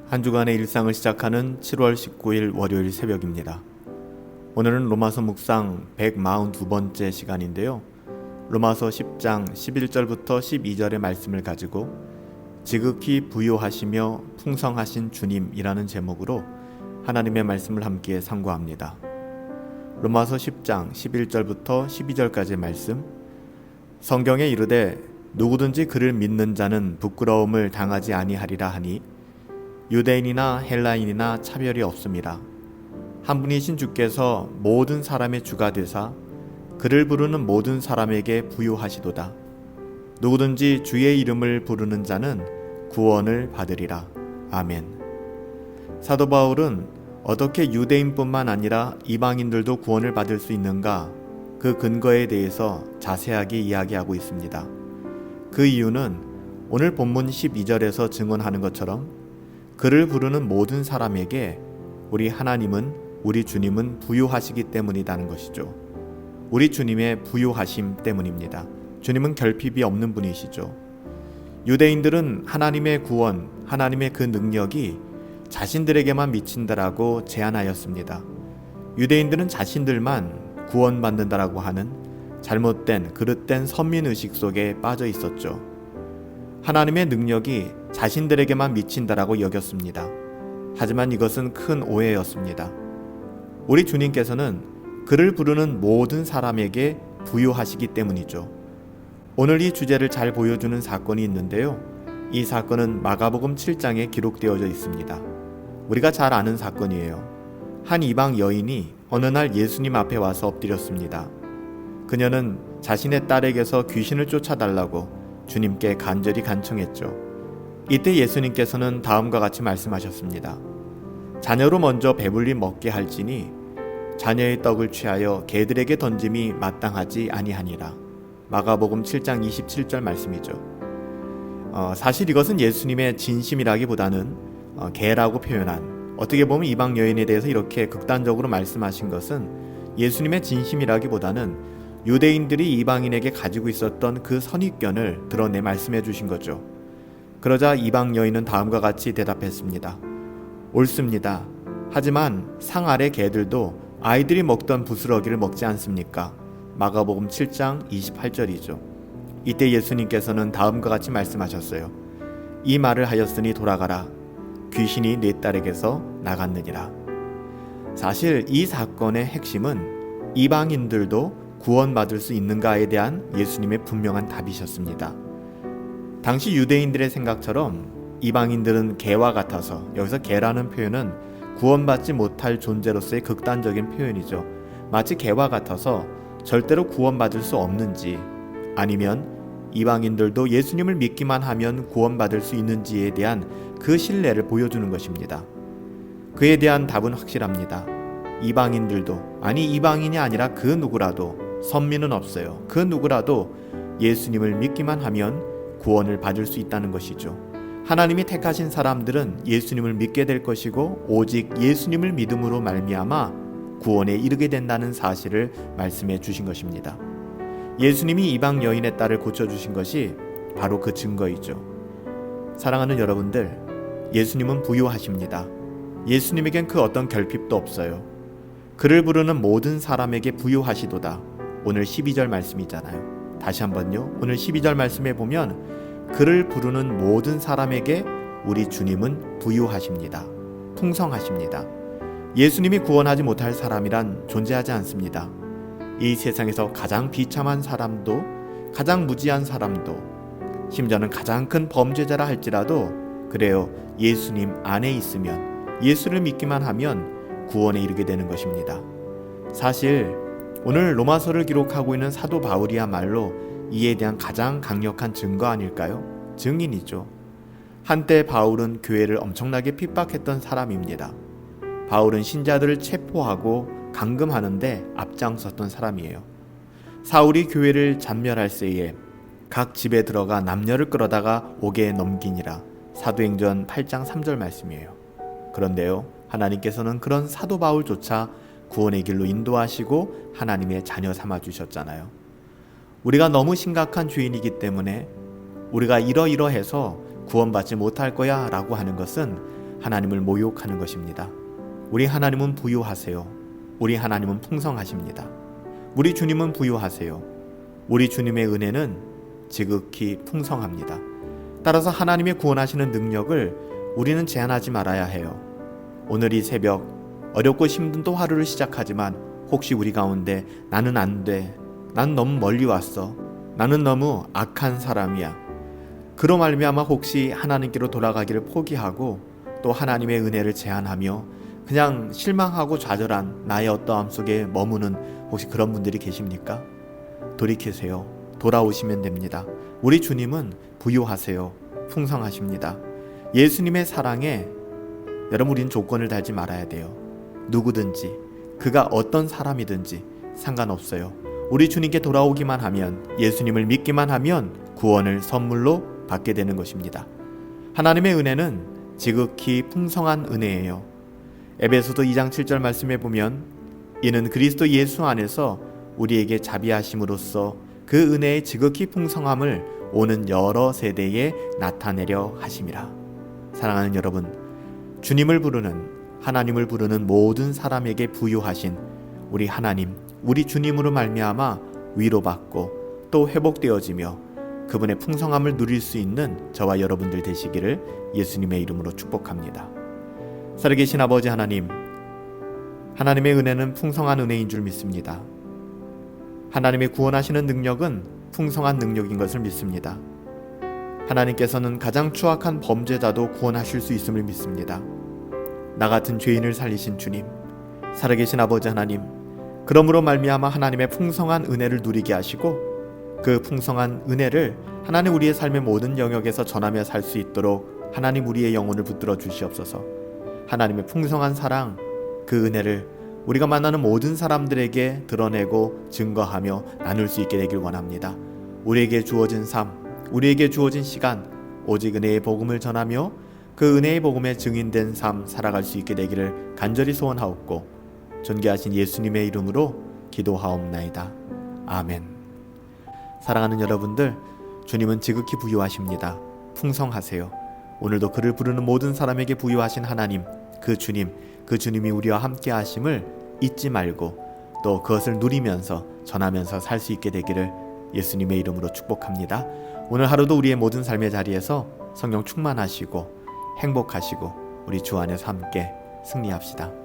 한 주간의 일상을 시작하는 7월 19일 월요일 새벽입니다. 오늘은 로마서 묵상 142번째 시간인데요. 로마서 10장 11절부터 12절의 말씀을 가지고 지극히 부요하시며 풍성하신 주님이라는 제목으로 하나님의 말씀을 함께 상고합니다. 로마서 10장 11절부터 12절까지의 말씀. 성경에 이르되 누구든지 그를 믿는 자는 부끄러움을 당하지 아니하리라 하니 유대인이나 헬라인이나 차별이 없습니다. 한 분이신 주께서 모든 사람의 주가 되사 그를 부르는 모든 사람에게 부요하시도다. 누구든지 주의 이름을 부르는 자는 구원을 받으리라. 아멘. 사도 바울은 어떻게 유대인뿐만 아니라 이방인들도 구원을 받을 수 있는가? 그 근거에 대해서 자세하게 이야기하고 있습니다. 그 이유는 오늘 본문 12절에서 증언하는 것처럼 그를 부르는 모든 사람에게 우리 하나님은, 우리 주님은 부요하시기 때문이라는 것이죠. 우리 주님의 부요하심 때문입니다. 주님은 결핍이 없는 분이시죠. 유대인들은 하나님의 구원, 하나님의 그 능력이 자신들에게만 미친다라고 제안하였습니다. 유대인들은 자신들만 구원받는다라고 하는 잘못된, 그릇된 선민의식 속에 빠져 있었죠. 하나님의 능력이 자신들에게만 미친다라고 여겼습니다. 하지만 이것은 큰 오해였습니다. 우리 주님께서는 그를 부르는 모든 사람에게 부요하시기 때문이죠. 오늘 이 주제를 잘 보여주는 사건이 있는데요. 이 사건은 마가복음 7장에 기록되어져 있습니다. 우리가 잘 아는 사건이에요. 한 이방 여인이 어느 날 예수님 앞에 와서 엎드렸습니다. 그녀는 자신의 딸에게서 귀신을 쫓아달라고 주님께 간절히 간청했죠. 이때 예수님께서는 다음과 같이 말씀하셨습니다. 자녀로 먼저 배불리 먹게 할지니 자녀의 떡을 취하여 개들에게 던짐이 마땅하지 아니하니라. 마가복음 7장 27절 말씀이죠. 사실 이것은 예수님의 진심이라기보다는 개라고 표현한, 어떻게 보면 이방 여인에 대해서 이렇게 극단적으로 말씀하신 것은 예수님의 진심이라기보다는 유대인들이 이방인에게 가지고 있었던 그 선입견을 드러내 말씀해 주신 거죠. 그러자 이방 여인은 다음과 같이 대답했습니다. 옳습니다. 하지만 상 아래 개들도 아이들이 먹던 부스러기를 먹지 않습니까? 마가복음 7장 28절이죠. 이때 예수님께서는 다음과 같이 말씀하셨어요. 이 말을 하였으니 돌아가라. 귀신이 네 딸에게서 나갔느니라. 사실 이 사건의 핵심은 이방인들도 구원받을 수 있는가에 대한 예수님의 분명한 답이셨습니다. 당시 유대인들의 생각처럼 이방인들은 개와 같아서, 여기서 개라는 표현은 구원받지 못할 존재로서의 극단적인 표현이죠. 마치 개와 같아서 절대로 구원받을 수 없는지, 아니면 이방인들도 예수님을 믿기만 하면 구원받을 수 있는지에 대한 그 신뢰를 보여주는 것입니다. 그에 대한 답은 확실합니다. 이방인들도, 아니 이방인이 아니라 그 누구라도, 선민은 없어요. 그 누구라도 예수님을 믿기만 하면 구원을 받을 수 있다는 것이죠. 하나님이 택하신 사람들은 예수님을 믿게 될 것이고 오직 예수님을 믿음으로 말미암아 구원에 이르게 된다는 사실을 말씀해 주신 것입니다. 예수님이 이방 여인의 딸을 고쳐주신 것이 바로 그 증거이죠. 사랑하는 여러분들, 예수님은 부요하십니다. 예수님에겐 그 어떤 결핍도 없어요. 그를 부르는 모든 사람에게 부요하시도다. 오늘 12절 말씀이잖아요. 다시 한번요. 오늘 12절 말씀에 보면 그를 부르는 모든 사람에게 우리 주님은 부요하십니다. 풍성하십니다. 예수님이 구원하지 못할 사람이란 존재하지 않습니다. 이 세상에서 가장 비참한 사람도, 가장 무지한 사람도, 심지어는 가장 큰 범죄자라 할지라도 그래요. 예수님 안에 있으면, 예수를 믿기만 하면 구원에 이르게 되는 것입니다. 사실 오늘 로마서를 기록하고 있는 사도 바울이야말로 이에 대한 가장 강력한 증거 아닐까요? 증인이죠. 한때 바울은 교회를 엄청나게 핍박했던 사람입니다. 바울은 신자들을 체포하고 감금하는데 앞장섰던 사람이에요. 사울이 교회를 잔멸할 새에 각 집에 들어가 남녀를 끌어다가 옥에 넘기니라. 사도행전 8장 3절 말씀이에요. 그런데요, 하나님께서는 그런 사도 바울조차 구원의 길로 인도하시고 하나님의 자녀 삼아주셨잖아요. 우리가 너무 심각한 죄인이기 때문에 우리가 이러이러해서 구원받지 못할 거야 라고 하는 것은 하나님을 모욕하는 것입니다. 우리 하나님은 부유하세요. 우리 하나님은 풍성하십니다. 우리 주님은 부유하세요. 우리 주님의 은혜는 지극히 풍성합니다. 따라서 하나님의 구원하시는 능력을 우리는 제한하지 말아야 해요. 오늘 이 새벽 어렵고 힘든 또 하루를 시작하지만 혹시 우리 가운데 나는 안 돼, 난 너무 멀리 왔어, 나는 너무 악한 사람이야, 그로 말미암아 혹시 하나님께로 돌아가기를 포기하고 또 하나님의 은혜를 제한하며 그냥 실망하고 좌절한 나의 어떠함 속에 머무는 혹시 그런 분들이 계십니까? 돌이키세요. 돌아오시면 됩니다. 우리 주님은 부유하세요. 풍성하십니다. 예수님의 사랑에 여러분 우리는 조건을 달지 말아야 돼요. 누구든지 그가 어떤 사람이든지 상관없어요. 우리 주님께 돌아오기만 하면, 예수님을 믿기만 하면 구원을 선물로 받게 되는 것입니다. 하나님의 은혜는 지극히 풍성한 은혜예요. 에베소서 2장 7절 말씀에 보면 이는 그리스도 예수 안에서 우리에게 자비하심으로써 그 은혜의 지극히 풍성함을 오는 여러 세대에 나타내려 하심이라. 사랑하는 여러분, 주님을 부르는, 하나님을 부르는 모든 사람에게 부유하신 우리 하나님, 우리 주님으로 말미암아 위로받고 또 회복되어지며 그분의 풍성함을 누릴 수 있는 저와 여러분들 되시기를 예수님의 이름으로 축복합니다. 살아계신 아버지 하나님, 하나님의 은혜는 풍성한 은혜인 줄 믿습니다. 하나님의 구원하시는 능력은 풍성한 능력인 것을 믿습니다. 하나님께서는 가장 추악한 범죄자도 구원하실 수 있음을 믿습니다. 나 같은 죄인을 살리신 주님, 살아계신 아버지 하나님, 그러므로 말미암아 하나님의 풍성한 은혜를 누리게 하시고 그 풍성한 은혜를 하나님 우리의 삶의 모든 영역에서 전하며 살 수 있도록 하나님 우리의 영혼을 붙들어 주시옵소서. 하나님의 풍성한 사랑, 그 은혜를 우리가 만나는 모든 사람들에게 드러내고 증거하며 나눌 수 있게 되길 원합니다. 우리에게 주어진 삶, 우리에게 주어진 시간, 오직 은혜의 복음을 전하며 그 은혜의 복음에 증인된 삶 살아갈 수 있게 되기를 간절히 소원하옵고 존귀하신 예수님의 이름으로 기도하옵나이다. 아멘. 사랑하는 여러분들, 주님은 지극히 부유하십니다. 풍성하세요. 오늘도 그를 부르는 모든 사람에게 부유하신 하나님, 그 주님이 우리와 함께 하심을 잊지 말고 또 그것을 누리면서 전하면서 살 수 있게 되기를 예수님의 이름으로 축복합니다. 오늘 하루도 우리의 모든 삶의 자리에서 성령 충만하시고 행복하시고 우리 주 안에서 함께 승리합시다.